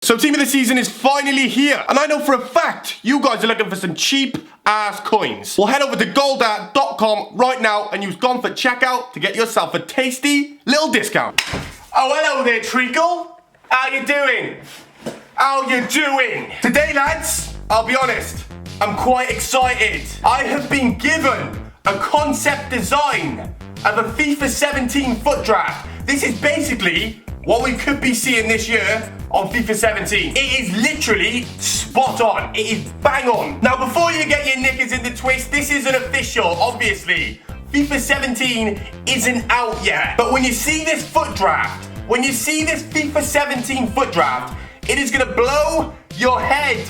So team of the season is finally here, and I know for a fact you guys are looking for some cheap ass coins. Well, head over to goldat.com right now and use Gonth at checkout to get yourself a tasty little discount. Oh, hello there, Treacle. How you doing? How you doing? Today, lads, I'll be honest, I'm quite excited. I have been given a concept design of a FIFA 17 Futdraft. This is basically what we could be seeing this year on FIFA 17. It is literally spot on. It is bang on. Now, before you get your knickers in the twist, this isn't official, obviously. FIFA 17 isn't out yet. But when you see this Futdraft, when you see this FIFA 17 Futdraft, it is gonna blow your head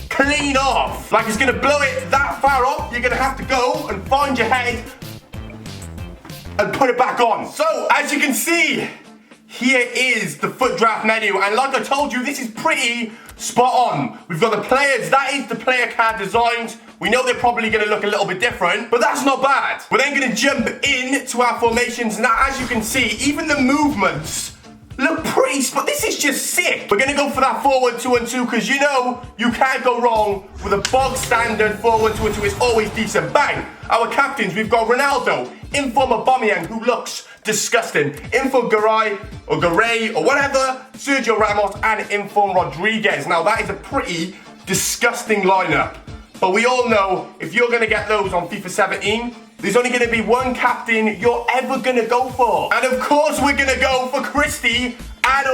clean off. Like, it's gonna blow it that far off, you're gonna have to go and find your head and put it back on. So, as you can see, here is the Futdraft menu, and like I told you, this is pretty spot on. We've got the players, that is the player card designs. We know they're probably gonna look a little bit different, but that's not bad. We're then gonna jump into our formations. Now, as you can see, even the movements look pretty spot. This is just sick. We're gonna go for that 4-1-2-1-2 because you know you can't go wrong with a bog standard 4-1-2-1-2. It's always decent. Bang! Our captains, we've got Ronaldo, Inform Aubameyang, who looks disgusting. Inform Garay or Garay or whatever, Sergio Ramos, and Inform Rodriguez. Now that is a pretty disgusting lineup. But we all know if you're gonna get those on FIFA 17, there's only gonna be one captain you're ever gonna go for. And of course we're gonna go for Cristiano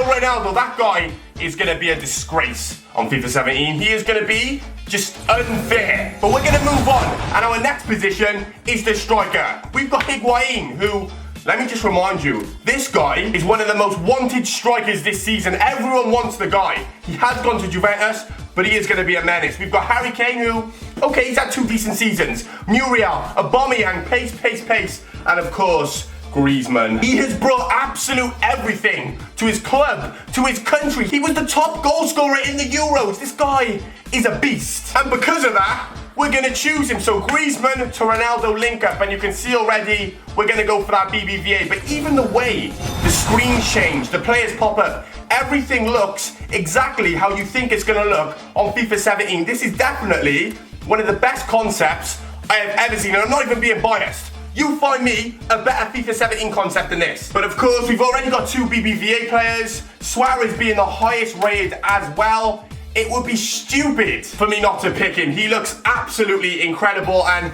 Ronaldo. That guy is gonna be a disgrace on FIFA 17. He is gonna be just unfair. But we're gonna move on. And our next position is the striker. We've got Higuain, who, let me just remind you, this guy is one of the most wanted strikers this season. Everyone wants the guy. He has gone to Juventus, but he is going to be a menace. We've got Harry Kane, who, okay, he's had 2 decent seasons. Muriel, Aubameyang, pace, and of course, Griezmann. He has brought absolute everything to his club, to his country. He was the top goal scorer in the Euros. This guy is a beast. And because of that, we're going to choose him. So Griezmann to Ronaldo link up, and you can see already we're going to go for that BBVA. But even the way the screens change, the players pop up, everything looks exactly how you think it's going to look on FIFA 17. This is definitely one of the best concepts I have ever seen, and I'm not even being biased. You find me a better FIFA 17 concept than this. But of course, we've already got 2 BBVA players, Suarez being the highest rated as well. It would be stupid for me not to pick him. He looks absolutely incredible, and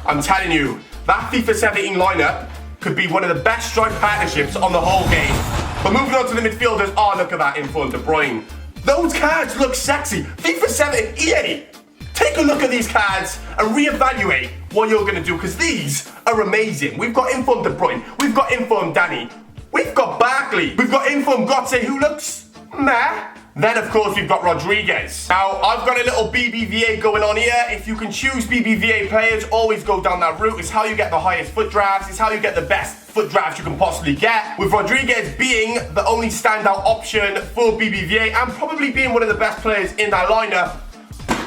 I'm telling you, that FIFA 17 lineup could be one of the best strike partnerships on the whole game. But moving on to the midfielders, oh, look at that Inform De Bruyne. Those cards look sexy. FIFA 17, EA, take a look at these cards and reevaluate what you're gonna do, because these are amazing. We've got Inform De Bruyne, we've got Inform Danny, we've got Barkley, we've got Inform Götze, who looks meh. Then, of course, we've got Rodriguez. Now, I've got a little BBVA going on here. If you can choose BBVA players, always go down that route. It's how you get the highest foot drafts. It's how you get the best foot drafts you can possibly get. With Rodriguez being the only standout option for BBVA and probably being one of the best players in that lineup,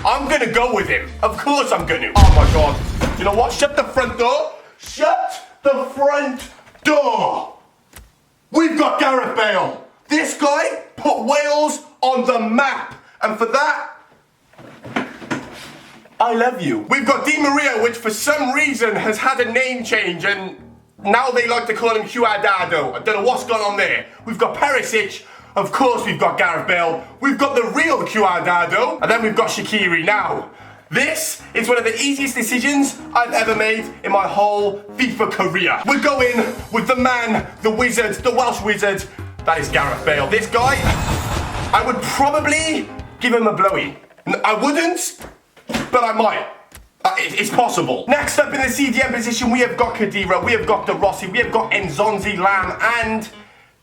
I'm going to go with him. Of course I'm going to. Oh, my God. You know what? Shut the front door. Shut the front door. We've got Gareth Bale. This guy put Wales on the map, and for that, I love you. We've got Di Maria, which for some reason has had a name change, and now they like to call him Cuadrado. I don't know what's gone on there. We've got Perisic, of course we've got Gareth Bale, we've got the real Cuadrado, and then we've got Shaqiri. Now, this is one of the easiest decisions I've ever made in my whole FIFA career. We're going with the man, the wizard, the Welsh wizard. That is Gareth Bale. This guy, I would probably give him a blowy. I wouldn't, but I might. It's possible. Next up in the CDM position, we have got Khedira, we have got De Rossi, we have got Nzonzi, Lam, and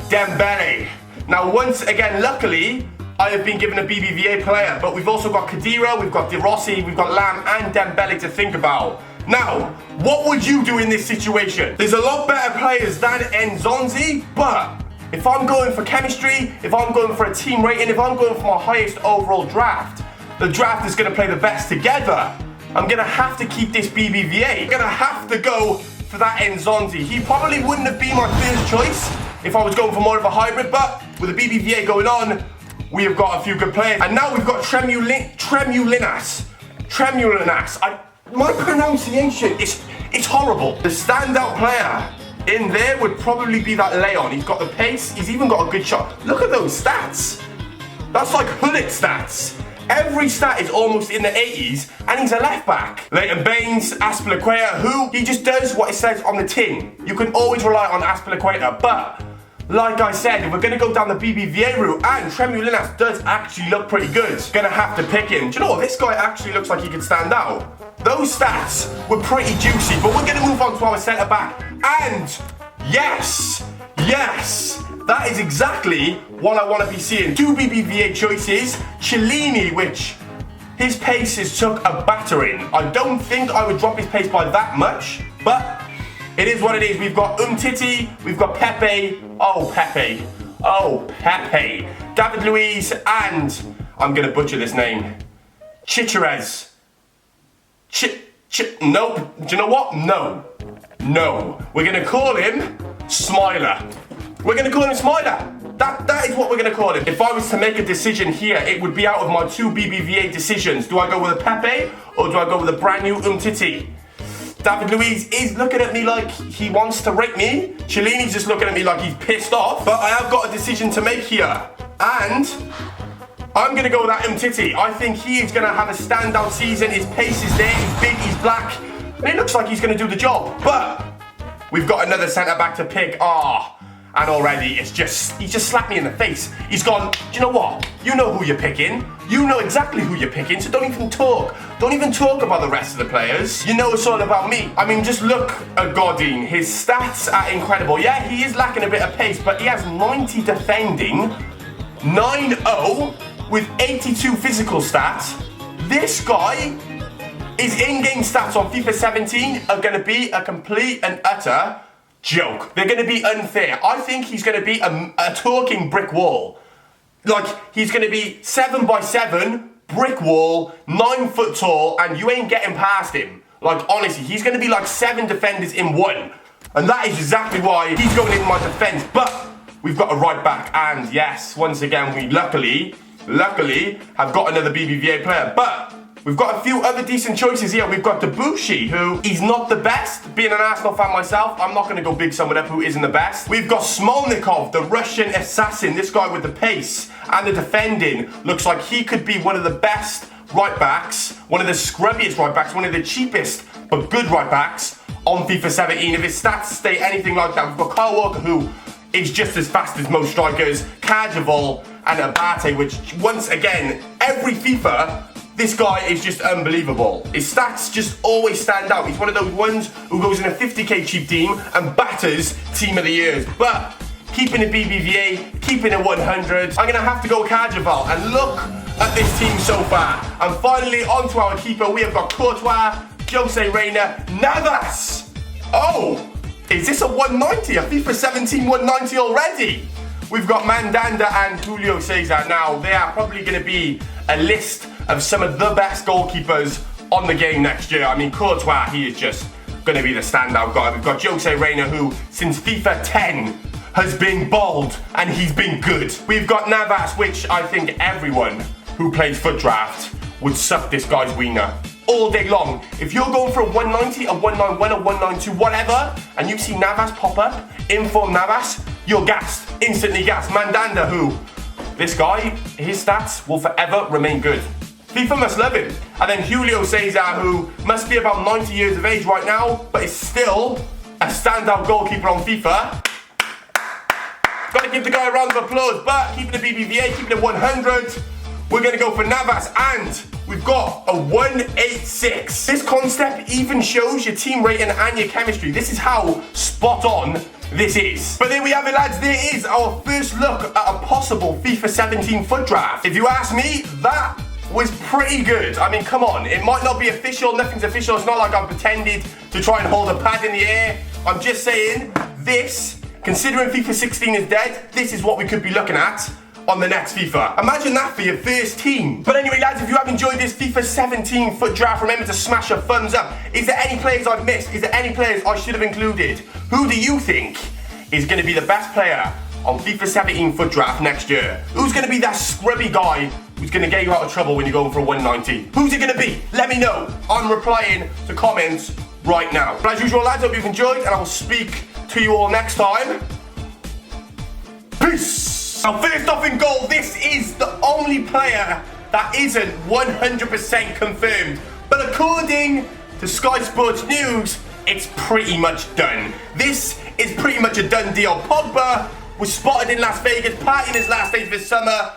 Dembele. Now, once again, luckily, I have been given a BBVA player, but we've also got Khedira, we've got De Rossi, we've got Lam, and Dembele to think about. Now, what would you do in this situation? There's a lot better players than Nzonzi, but if I'm going for chemistry, if I'm going for a team rating, if I'm going for my highest overall draft, the draft is going to play the best together. I'm going to have to keep this BBVA. I'm going to have to go for that Nzonzi. He probably wouldn't have been my first choice if I was going for more of a hybrid, but with a BBVA going on, we have got a few good players. And now we've got Tremulinas. My pronunciation it's horrible. The standout player in there would probably be that Leon. He's got the pace, he's even got a good shot. Look at those stats. That's like Hullet stats. Every stat is almost in the 80s, and he's a left back. Leighton Baines, Azpilicueta, who he just does what it says on the tin. You can always rely on Azpilicueta, but like I said, if we're going to go down the BBVA route, and Tremulinas does actually look pretty good, gonna have to pick him. Do you know what? This guy actually looks like he could stand out. Those stats were pretty juicy, but we're going to move on to our centre back. And yes, that is exactly what I want to be seeing. 2 BBVA choices. Cellini, which his paces took a battering. I don't think I would drop his pace by that much, but it is what it is. We've got Umtiti, we've got Pepe. Oh, Pepe. David Luiz, and I'm going to butcher this name. Chicherez. Nope. Do you know what? No. We're going to call him Smiler. That is what we're going to call him. If I was to make a decision here, it would be out of my 2 BBVA decisions. Do I go with a Pepe or do I go with a brand new Umtiti? David Luiz is looking at me like he wants to rate me. Cellini's just looking at me like he's pissed off. But I have got a decision to make here. And I'm going to go with that Umtiti. I think he is going to have a standout season. His pace is there, he's big, he's black. And it looks like he's going to do the job. But we've got another centre-back to pick. And already he just slapped me in the face. He's gone, do you know what? You know who you're picking. You know exactly who you're picking, so don't even talk. Don't even talk about the rest of the players. You know it's all about me. I mean, just look at Godin. His stats are incredible. Yeah, he is lacking a bit of pace, but he has 90 defending, 9-0 with 82 physical stats. This guy, his in-game stats on FIFA 17 are going to be a complete and utter joke. They're going to be unfair. I think he's going to be a talking brick wall. Like, he's going to be 7x7, brick wall, 9 foot tall, and you ain't getting past him. Like, honestly, he's going to be like 7 defenders in one. And that is exactly why he's going in my defence. But we've got a right back, and yes, once again, we luckily have got another BBVA player. But we've got a few other decent choices here. We've got Debussy, who he's not the best. Being an Arsenal fan myself, I'm not going to go big someone up who isn't the best. We've got Smolnikov, the Russian assassin. This guy with the pace and the defending looks like he could be one of the best right backs, one of the scrubbiest right backs, one of the cheapest but good right backs on FIFA 17. If his stats stay anything like that, we've got Kyle Walker, who is just as fast as most strikers, Kajaval and Abate, which once again, every FIFA, this guy is just unbelievable. His stats just always stand out. He's one of those ones who goes in a 50k cheap team and batters team of the years. But keeping it BBVA, keeping it 100, I'm gonna have to go Kajaval. And look at this team so far. And finally, on to our keeper. We have got Courtois, Jose Reina, Navas. Oh, is this a 190? A FIFA 17 190 already? We've got Mandanda and Julio Cesar. Now, they are probably gonna be a list of some of the best goalkeepers on the game next year. I mean, Courtois, he is just going to be the standout guy. We've got Jose Reina, who since FIFA 10 has been bold and he's been good. We've got Navas, which I think everyone who plays Futdraft would suck this guy's wiener all day long. If you're going for a 190, a 191, a 192, whatever, and you see Navas pop up, inform Navas, you're gassed, instantly gassed. Mandanda, who, this guy, his stats will forever remain good. FIFA must love him. And then Julio Cesar, who must be about 90 years of age right now, but is still a standout goalkeeper on FIFA. Got to give the guy a round of applause, but keeping the BBVA, keeping it 100, we're going to go for Navas, and we've got a 186. This concept even shows your team rating and your chemistry. This is how spot on this is. But there we have it, lads. There is our first look at a possible FIFA 17 Futdraft. If you ask me, that was pretty good. I mean, come on. It might not be official. Nothing's official. It's not like I've pretended to try and hold a pad in the air. I'm just saying this, considering FIFA 16 is dead, this is what we could be looking at on the next FIFA. Imagine that for your first team. But anyway, lads, if you have enjoyed this FIFA 17 Futdraft, remember to smash a thumbs up. Is there any players I've missed? Is there any players I should have included? Who do you think is going to be the best player on FIFA 17 Futdraft next year? Who's going to be that scrubby guy who's going to get you out of trouble when you're going for a 190? Who's it going to be? Let me know. I'm replying to comments right now. But as usual, lads, I hope you've enjoyed, and I will speak to you all next time. Peace! Now, first off in goal, this is the only player that isn't 100% confirmed. But according to Sky Sports News, it's pretty much done. This is pretty much a done deal. Pogba was spotted in Las Vegas partying his last days of his summer